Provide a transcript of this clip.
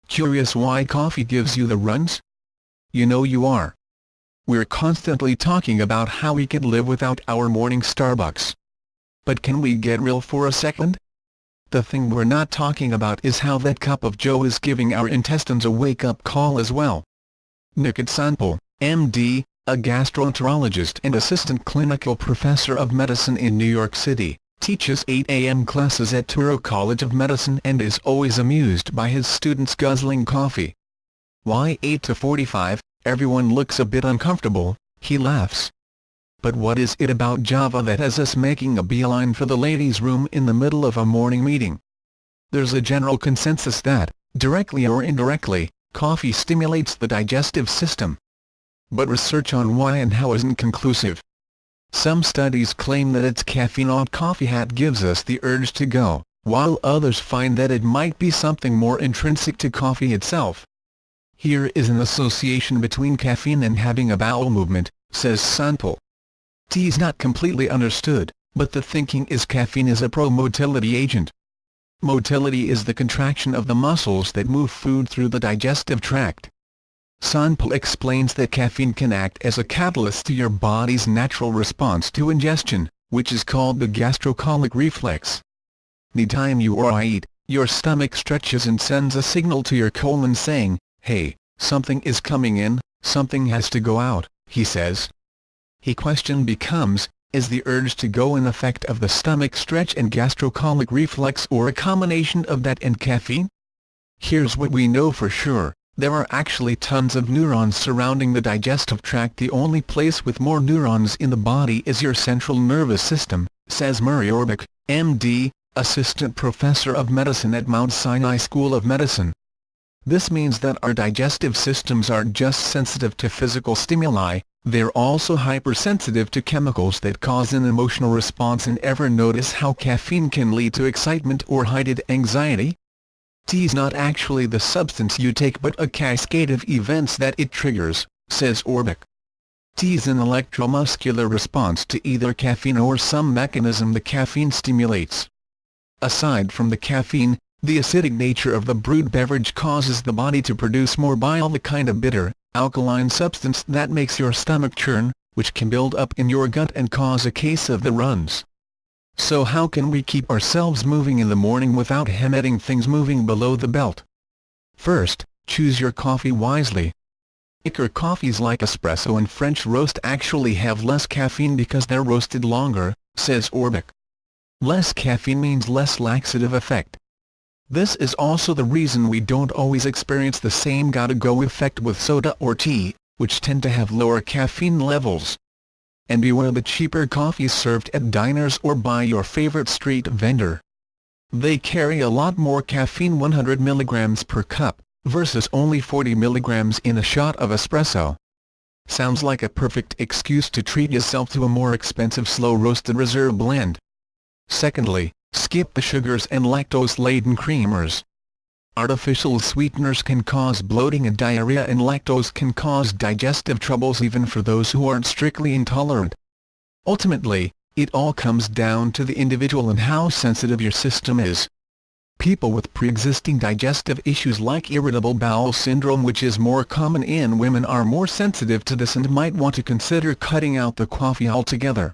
Curious why coffee gives you the runs? You know you are. We're constantly talking about how we can live without our morning Starbucks. But can we get real for a second? The thing we're not talking about is how that cup of joe is giving our intestines a wake-up call as well. Niket Sanpal, M.D., a gastroenterologist and assistant clinical professor of medicine in New York City, teaches 8 a.m. classes at Touro College of Medicine and is always amused by his students guzzling coffee. Why 8 to 45, everyone looks a bit uncomfortable, he laughs. But what is it about Java that has us making a beeline for the ladies' room in the middle of a morning meeting? There's a general consensus that, directly or indirectly, coffee stimulates the digestive system. But research on why and how isn't conclusive. Some studies claim that it's caffeine or coffee that gives us the urge to go, while others find that it might be something more intrinsic to coffee itself. Here is an association between caffeine and having a bowel movement, says Sanpal. Tea is not completely understood, but the thinking is caffeine is a pro-motility agent. Motility is the contraction of the muscles that move food through the digestive tract. Sanpal explains that caffeine can act as a catalyst to your body's natural response to ingestion, which is called the gastrocolic reflex. The time you or I eat, your stomach stretches and sends a signal to your colon saying, "Hey, something is coming in, something has to go out," he says. The question becomes, is the urge to go an effect of the stomach stretch and gastrocolic reflex or a combination of that and caffeine? Here's what we know for sure, there are actually tons of neurons surrounding the digestive tract. The only place with more neurons in the body is your central nervous system, says Murray Orbeck, M.D., assistant professor of medicine at Mount Sinai School of Medicine. This means that our digestive systems aren't just sensitive to physical stimuli, they're also hypersensitive to chemicals that cause an emotional response. And ever notice how caffeine can lead to excitement or heightened anxiety? Tea is not actually the substance you take but a cascade of events that it triggers, says Orbeck. Tea is an electromuscular response to either caffeine or some mechanism the caffeine stimulates. Aside from the caffeine, the acidic nature of the brewed beverage causes the body to produce more bile, the kind of bitter, alkaline substance that makes your stomach churn, which can build up in your gut and cause a case of the runs. So how can we keep ourselves moving in the morning without getting things moving below the belt? First, choose your coffee wisely. Thicker coffees like espresso and French roast actually have less caffeine because they're roasted longer, says Orbeck. Less caffeine means less laxative effect. This is also the reason we don't always experience the same gotta-go effect with soda or tea, which tend to have lower caffeine levels. And beware the cheaper coffees served at diners or by your favorite street vendor. They carry a lot more caffeine, 100 mg per cup, versus only 40 mg in a shot of espresso. Sounds like a perfect excuse to treat yourself to a more expensive slow-roasted reserve blend. Secondly, skip the sugars and lactose-laden creamers. Artificial sweeteners can cause bloating and diarrhea, and lactose can cause digestive troubles even for those who aren't strictly intolerant. Ultimately, it all comes down to the individual and how sensitive your system is. People with pre-existing digestive issues like irritable bowel syndrome, which is more common in women, are more sensitive to this and might want to consider cutting out the coffee altogether.